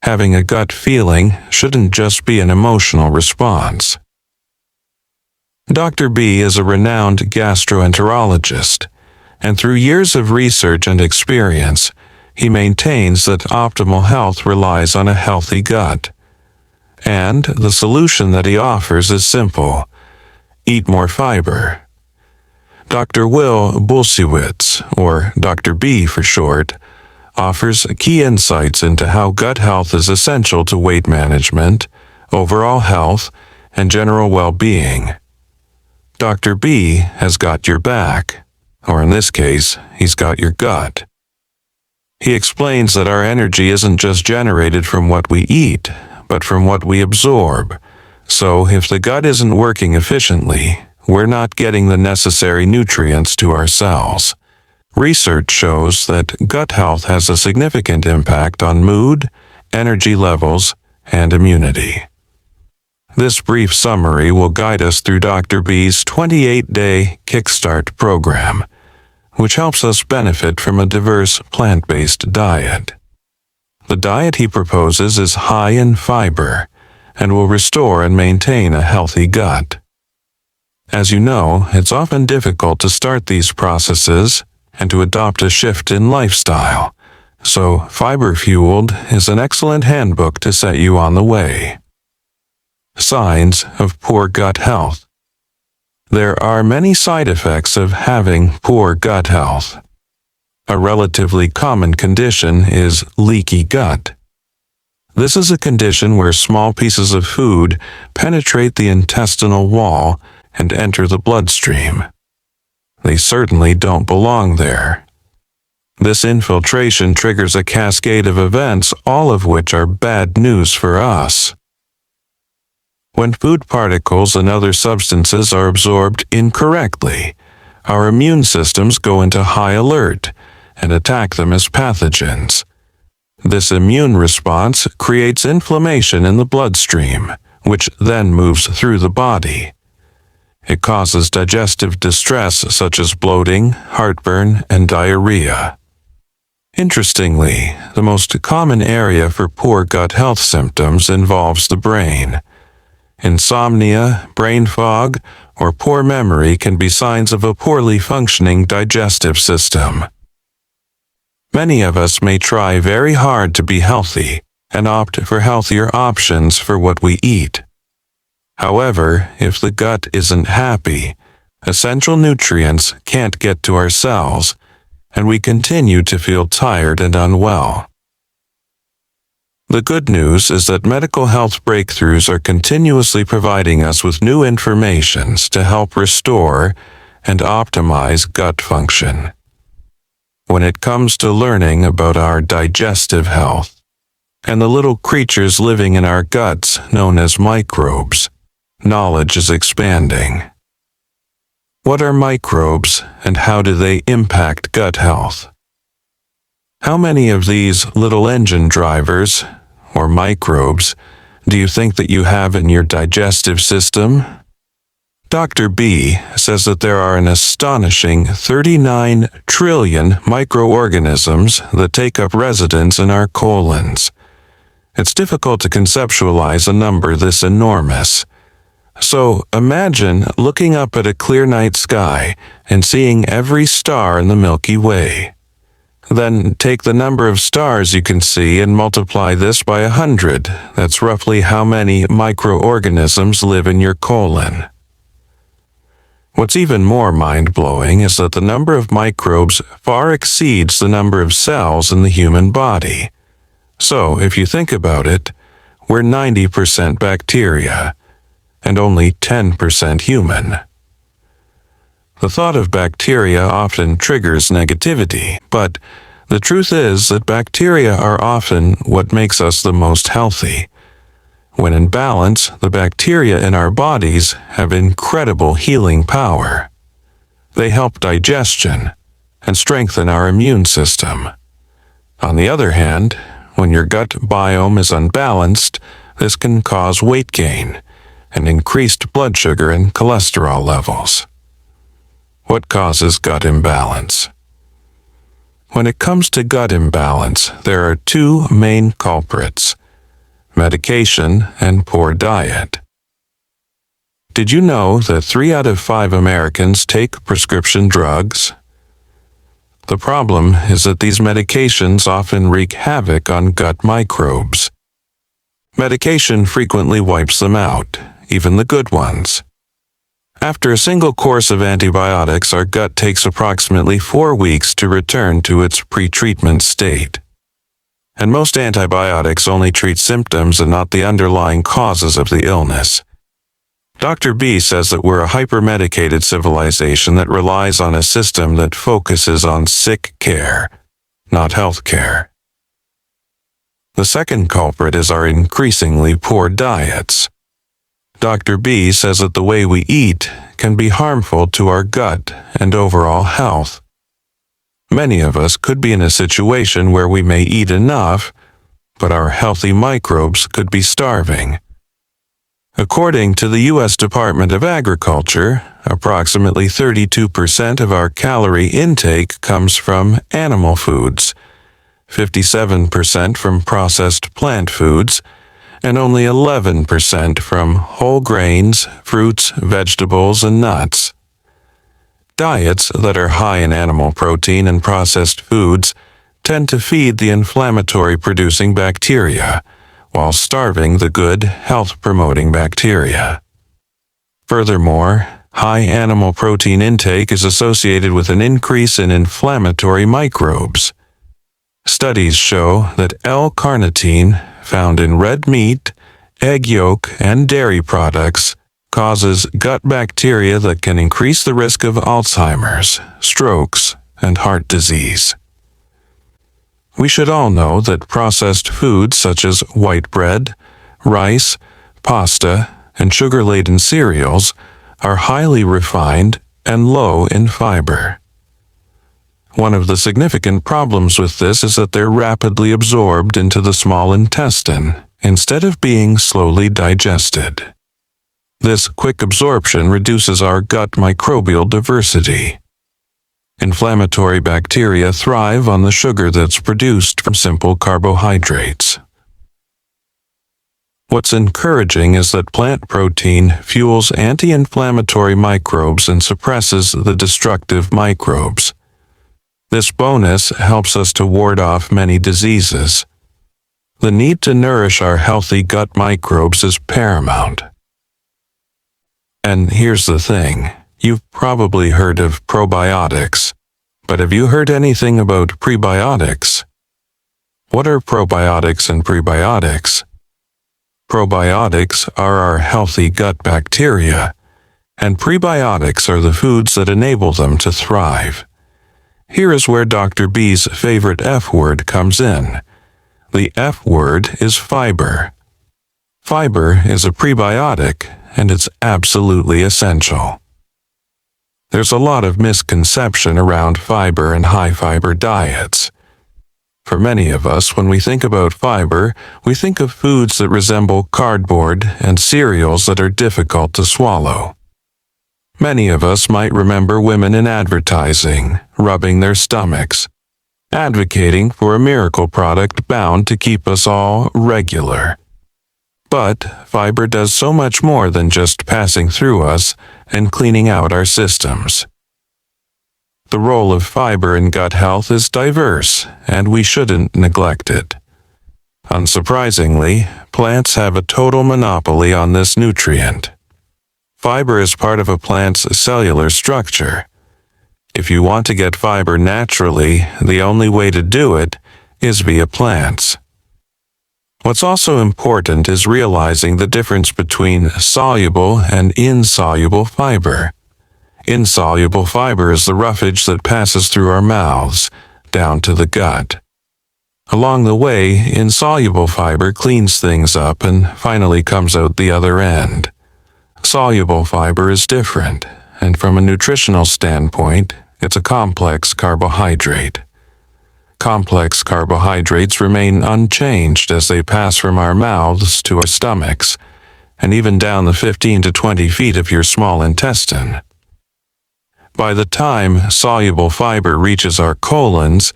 Having a gut feeling shouldn't just be an emotional response. Dr. B is a renowned gastroenterologist, and through years of research and experience, he maintains that optimal health relies on a healthy gut. And the solution that he offers is simple: eat more fiber. Dr. Will Bulsiewicz, or Dr. B for short, offers key insights into how gut health is essential to weight management, overall health, and general well-being. Dr. B has got your back, or in this case, he's got your gut. He explains that our energy isn't just generated from what we eat, but from what we absorb. So if the gut isn't working efficiently, we're not getting the necessary nutrients to our cells. Research shows that gut health has a significant impact on mood, energy levels, and immunity. This brief summary will guide us through Dr. B's 28-day Kickstart program, which helps us benefit from a diverse plant-based diet. The diet he proposes is high in fiber and will restore and maintain a healthy gut. As you know, it's often difficult to start these processes and to adopt a shift in lifestyle, so Fiber Fueled is an excellent handbook to set you on the way. Signs of poor gut health. There are many side effects of having poor gut health. A relatively common condition is leaky gut. This is a condition where small pieces of food penetrate the intestinal wall and enter the bloodstream. They certainly don't belong there. This infiltration triggers a cascade of events, all of which are bad news for us. When food particles and other substances are absorbed incorrectly, our immune systems go into high alert and attack them as pathogens. This immune response creates inflammation in the bloodstream, which then moves through the body. It causes digestive distress such as bloating, heartburn, and diarrhea. Interestingly, the most common area for poor gut health symptoms involves the brain. Insomnia, brain fog, or poor memory can be signs of a poorly functioning digestive system. Many of us may try very hard to be healthy and opt for healthier options for what we eat. However, if the gut isn't happy, essential nutrients can't get to our cells, and we continue to feel tired and unwell. The good news is that medical health breakthroughs are continuously providing us with new information to help restore and optimize gut function. When it comes to learning about our digestive health and the little creatures living in our guts known as microbes, knowledge is expanding. What are microbes and how do they impact gut health? How many of these little engine drivers, or microbes, do you think that you have in your digestive system? Dr. B says that there are an astonishing 39 trillion microorganisms that take up residence in our colons. It's difficult to conceptualize a number this enormous. So imagine looking up at a clear night sky and seeing every star in the Milky Way. Then take the number of stars you can see and multiply this by 100. That's roughly how many microorganisms live in your colon. What's even more mind-blowing is that the number of microbes far exceeds the number of cells in the human body. So, if you think about it, we're 90% bacteria and only 10% human. The thought of bacteria often triggers negativity, but the truth is that bacteria are often what makes us the most healthy. When in balance, the bacteria in our bodies have incredible healing power. They help digestion and strengthen our immune system. On the other hand, when your gut biome is unbalanced, this can cause weight gain and increased blood sugar and cholesterol levels. What causes gut imbalance? When it comes to gut imbalance, there are two main culprits: medication, and poor diet. Did you know that 3 out of 5 Americans take prescription drugs? The problem is that these medications often wreak havoc on gut microbes. Medication frequently wipes them out, even the good ones. After a single course of antibiotics, our gut takes approximately 4 weeks to return to its pre-treatment state. And most antibiotics only treat symptoms and not the underlying causes of the illness. Dr. B says that we're a hyper-medicated civilization that relies on a system that focuses on sick care, not health care. The second culprit is our increasingly poor diets. Dr. B says that the way we eat can be harmful to our gut and overall health. Many of us could be in a situation where we may eat enough, but our healthy microbes could be starving. According to the U.S. Department of Agriculture, approximately 32% of our calorie intake comes from animal foods, 57% from processed plant foods, and only 11% from whole grains, fruits, vegetables, and nuts. Diets that are high in animal protein and processed foods tend to feed the inflammatory-producing bacteria, while starving the good, health-promoting bacteria. Furthermore, high animal protein intake is associated with an increase in inflammatory microbes. Studies show that L-carnitine, found in red meat, egg yolk, and dairy products, causes gut bacteria that can increase the risk of Alzheimer's, strokes, and heart disease. We should all know that processed foods such as white bread, rice, pasta, and sugar-laden cereals are highly refined and low in fiber. One of the significant problems with this is that they're rapidly absorbed into the small intestine instead of being slowly digested. This quick absorption reduces our gut microbial diversity. Inflammatory bacteria thrive on the sugar that's produced from simple carbohydrates. What's encouraging is that plant protein fuels anti-inflammatory microbes and suppresses the destructive microbes. This bonus helps us to ward off many diseases. The need to nourish our healthy gut microbes is paramount. And here's the thing, you've probably heard of probiotics, but have you heard anything about prebiotics? What are probiotics and prebiotics? Probiotics are our healthy gut bacteria, and prebiotics are the foods that enable them to thrive. Here is where Dr. B's favorite F word comes in. The F word is fiber. Fiber is a prebiotic, and it's absolutely essential. There's a lot of misconception around fiber and high-fiber diets. For many of us, when we think about fiber, we think of foods that resemble cardboard and cereals that are difficult to swallow. Many of us might remember women in advertising, rubbing their stomachs, advocating for a miracle product bound to keep us all regular. But fiber does so much more than just passing through us and cleaning out our systems. The role of fiber in gut health is diverse, and we shouldn't neglect it. Unsurprisingly, plants have a total monopoly on this nutrient. Fiber is part of a plant's cellular structure. If you want to get fiber naturally, the only way to do it is via plants. What's also important is realizing the difference between soluble and insoluble fiber. Insoluble fiber is the roughage that passes through our mouths, down to the gut. Along the way, insoluble fiber cleans things up and finally comes out the other end. Soluble fiber is different, and from a nutritional standpoint, it's a complex carbohydrate. Complex carbohydrates remain unchanged as they pass from our mouths to our stomachs, and even down the 15 to 20 feet of your small intestine. By the time soluble fiber reaches our colons,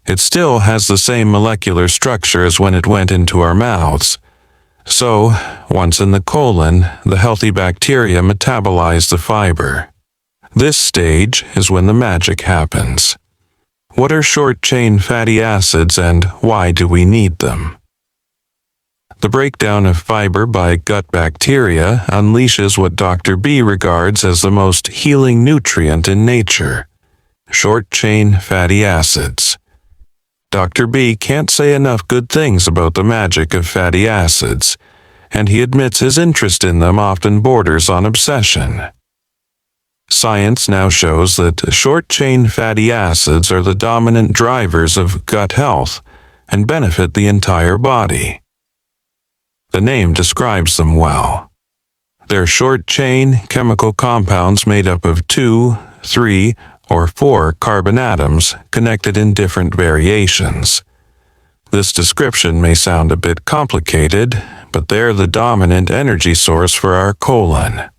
it still has the same molecular structure as when it went into our mouths, So, once in the colon, the healthy bacteria metabolize the fiber. This stage is when the magic happens. What are short-chain fatty acids and why do we need them? The breakdown of fiber by gut bacteria unleashes what Dr. B regards as the most healing nutrient in nature: short-chain fatty acids. Dr. B can't say enough good things about the magic of fatty acids, and he admits his interest in them often borders on obsession. Science now shows that short-chain fatty acids are the dominant drivers of gut health and benefit the entire body. The name describes them well. They're short-chain chemical compounds made up of 2, 3, or 4 carbon atoms connected in different variations. This description may sound a bit complicated, but they're the dominant energy source for our colon.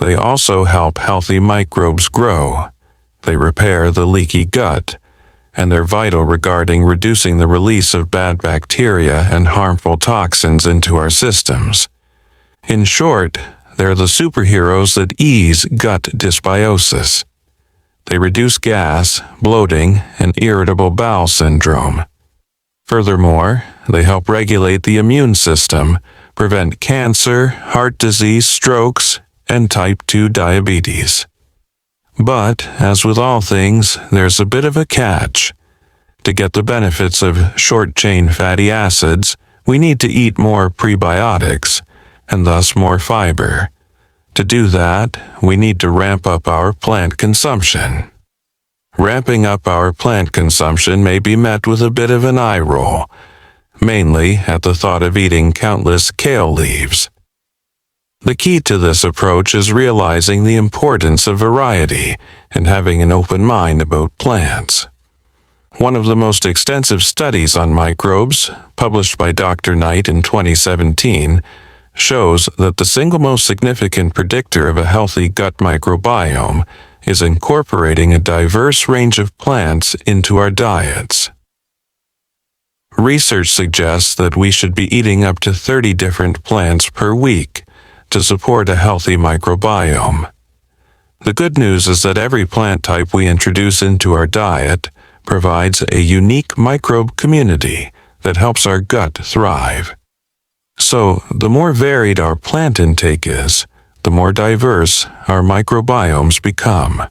They also help healthy microbes grow. They repair the leaky gut, and they're vital regarding reducing the release of bad bacteria and harmful toxins into our systems. In short, they're the superheroes that ease gut dysbiosis. They reduce gas, bloating, and irritable bowel syndrome. Furthermore, they help regulate the immune system, prevent cancer, heart disease, strokes, and type 2 diabetes. But, as with all things, there's a bit of a catch. To get the benefits of short-chain fatty acids, we need to eat more prebiotics, and thus more fiber. To do that, we need to ramp up our plant consumption. Ramping up our plant consumption may be met with a bit of an eye roll, mainly at the thought of eating countless kale leaves. The key to this approach is realizing the importance of variety and having an open mind about plants. One of the most extensive studies on microbes, published by Dr. Knight in 2017, shows that the single most significant predictor of a healthy gut microbiome is incorporating a diverse range of plants into our diets. Research suggests that we should be eating up to 30 different plants per week to support a healthy microbiome. The good news is that every plant type we introduce into our diet provides a unique microbe community that helps our gut thrive. So, the more varied our plant intake is, the more diverse our microbiomes become.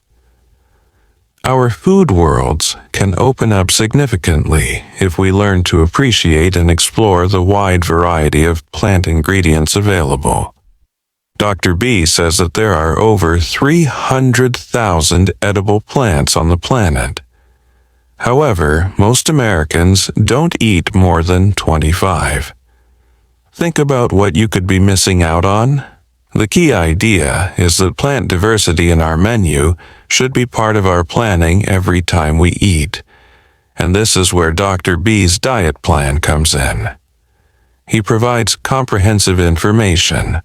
Our food worlds can open up significantly if we learn to appreciate and explore the wide variety of plant ingredients available. Dr. B says that there are over 300,000 edible plants on the planet. However, most Americans don't eat more than 25. Think about what you could be missing out on. The key idea is that plant diversity in our menu should be part of our planning every time we eat, and this is where Dr. B's diet plan comes in. He provides comprehensive information,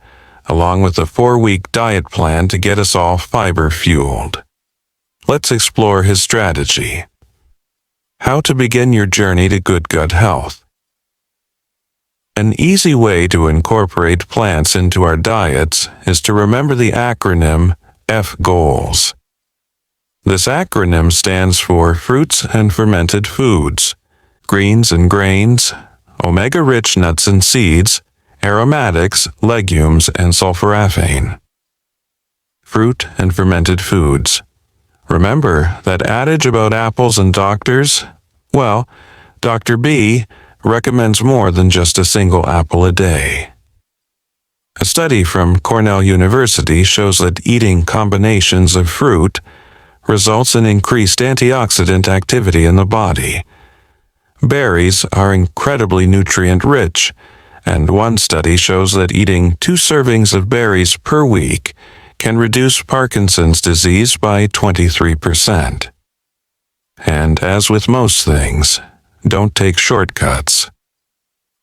along with a 4-week diet plan to get us all fiber-fueled. Let's explore his strategy. How to begin your journey to good gut health. An easy way to incorporate plants into our diets is to remember the acronym F-Goals. This acronym stands for Fruits and Fermented Foods, Greens and Grains, Omega-rich Nuts and Seeds, Aromatics, Legumes, and Sulforaphane. Fruit and fermented foods. Remember that adage about apples and doctors? Well, Dr. B recommends more than just a single apple a day. A study from Cornell University shows that eating combinations of fruit results in increased antioxidant activity in the body. Berries are incredibly nutrient-rich, and one study shows that eating 2 servings of berries per week can reduce Parkinson's disease by 23%. And as with most things, don't take shortcuts.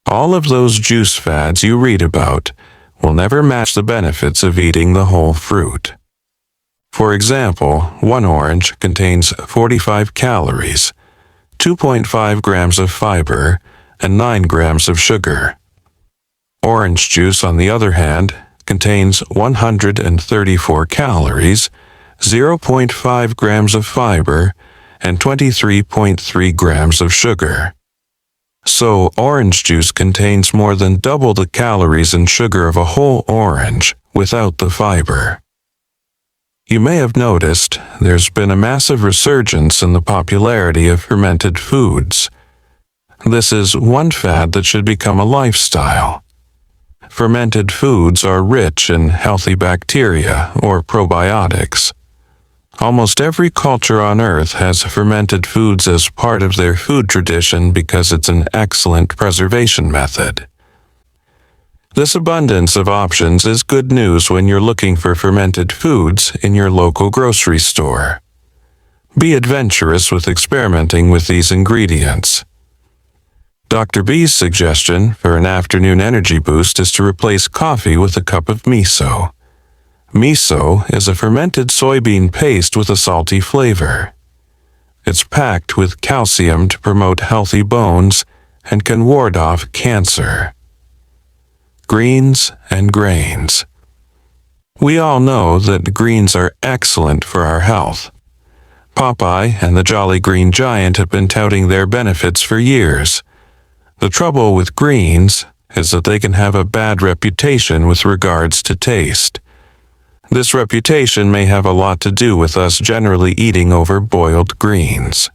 All of those juice fads you read about will never match the benefits of eating the whole fruit. For example, 1 orange contains 45 calories, 2.5 grams of fiber, and 9 grams of sugar. Orange juice, on the other hand, contains 134 calories, 0.5 grams of fiber, and 23.3 grams of sugar. So, orange juice contains more than double the calories and sugar of a whole orange without the fiber. You may have noticed there's been a massive resurgence in the popularity of fermented foods. This is one fad that should become a lifestyle. Fermented foods are rich in healthy bacteria or probiotics. Almost every culture on Earth has fermented foods as part of their food tradition because it's an excellent preservation method. This abundance of options is good news when you're looking for fermented foods in your local grocery store. Be adventurous with experimenting with these ingredients. Dr. B's suggestion for an afternoon energy boost is to replace coffee with a cup of miso. Miso is a fermented soybean paste with a salty flavor. It's packed with calcium to promote healthy bones and can ward off cancer. Greens and grains. We all know that greens are excellent for our health. Popeye and the Jolly Green Giant have been touting their benefits for years. The trouble with greens is that they can have a bad reputation with regards to taste. This reputation may have a lot to do with us generally eating over boiled greens.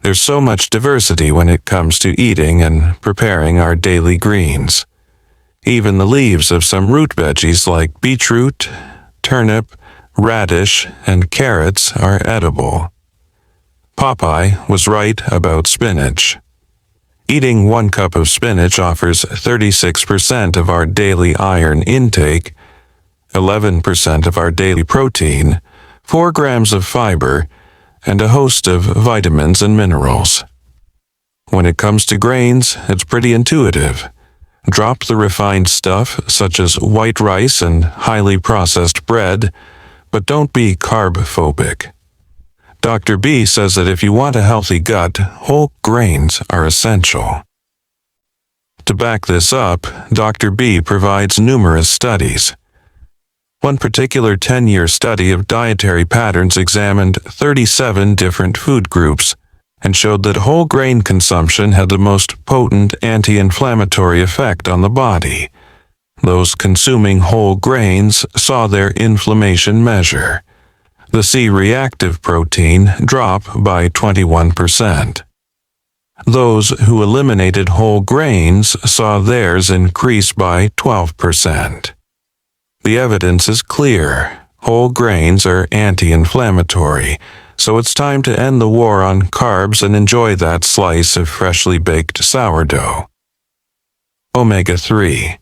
There's so much diversity when it comes to eating and preparing our daily greens. Even the leaves of some root veggies like beetroot, turnip, radish, and carrots are edible. Popeye was right about spinach. Eating 1 cup of spinach offers 36% of our daily iron intake, 11% of our daily protein, 4 grams of fiber, and a host of vitamins and minerals. When it comes to grains, it's pretty intuitive. Drop the refined stuff such as white rice and highly processed bread, but don't be carb-phobic. Dr. B says that if you want a healthy gut, whole grains are essential. To back this up, Dr. B provides numerous studies. One particular 10-year study of dietary patterns examined 37 different food groups and showed that whole grain consumption had the most potent anti-inflammatory effect on the body. Those consuming whole grains saw their inflammation measure. The C-reactive protein drop by 21%. Those who eliminated whole grains saw theirs increase by 12%. The evidence is clear. Whole grains are anti-inflammatory, so it's time to end the war on carbs and enjoy that slice of freshly baked sourdough. Omega-3.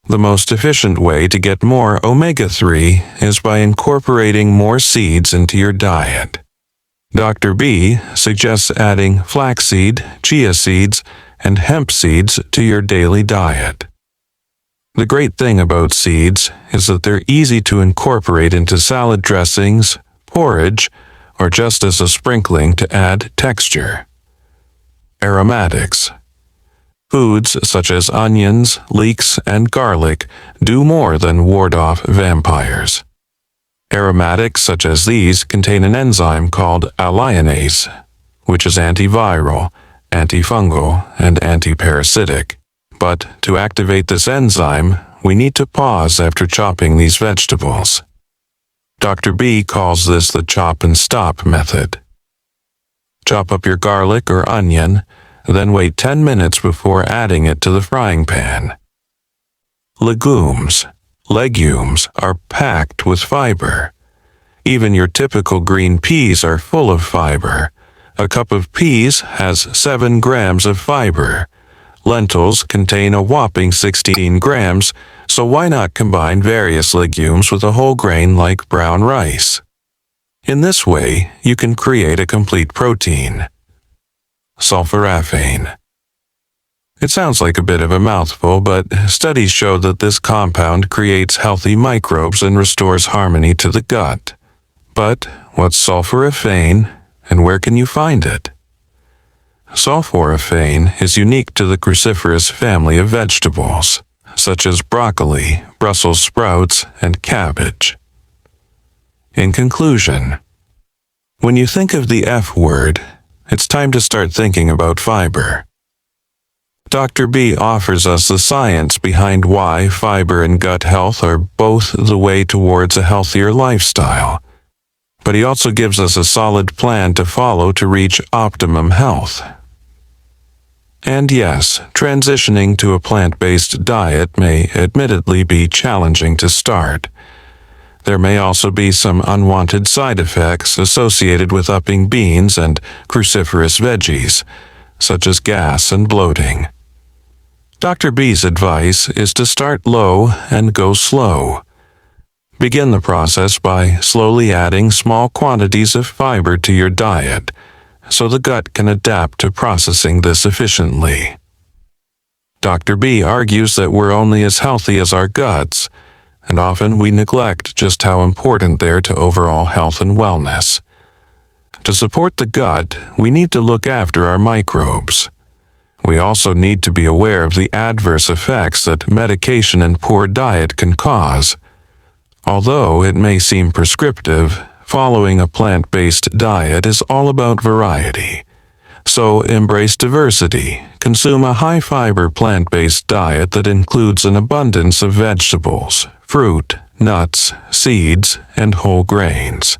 The most efficient way to get more omega-3 is by incorporating more seeds into your diet. Dr. B suggests adding flaxseed, chia seeds, and hemp seeds to your daily diet. The great thing about seeds is that they're easy to incorporate into salad dressings, porridge, or just as a sprinkling to add texture. Aromatics. Foods such as onions, leeks, and garlic do more than ward off vampires. Aromatics such as these contain an enzyme called alliinase, which is antiviral, antifungal, and antiparasitic. But to activate this enzyme, we need to pause after chopping these vegetables. Dr. B calls this the chop and stop method. Chop up your garlic or onion, then wait 10 minutes before adding it to the frying pan. Legumes are packed with fiber. Even your typical green peas are full of fiber. A cup of peas has 7 grams of fiber. Lentils contain a whopping 16 grams, so why not combine various legumes with a whole grain like brown rice? In this way, you can create a complete protein. Sulforaphane. It sounds like a bit of a mouthful, but studies show that this compound creates healthy microbes and restores harmony to the gut. But what's sulforaphane, and where can you find it? sulforaphane is unique to the cruciferous family of vegetables, such as broccoli, Brussels sprouts, and cabbage. In conclusion, when you think of the F word, it's time to start thinking about fiber. Dr. B offers us the science behind why fiber and gut health are both the way towards a healthier lifestyle. But he also gives us a solid plan to follow to reach optimum health. And yes, transitioning to a plant-based diet may admittedly be challenging to start. There may also be some unwanted side effects associated with upping beans and cruciferous veggies, such as gas and bloating. Dr. B's advice is to start low and go slow. Begin the process by slowly adding small quantities of fiber to your diet, so the gut can adapt to processing this efficiently. Dr. B argues that we're only as healthy as our guts, and often we neglect just how important they are to overall health and wellness. To support the gut, we need to look after our microbes. We also need to be aware of the adverse effects that medication and poor diet can cause. Although it may seem prescriptive, following a plant-based diet is all about variety. So embrace diversity. Consume a high-fiber plant-based diet that includes an abundance of vegetables, fruit, nuts, seeds, and whole grains.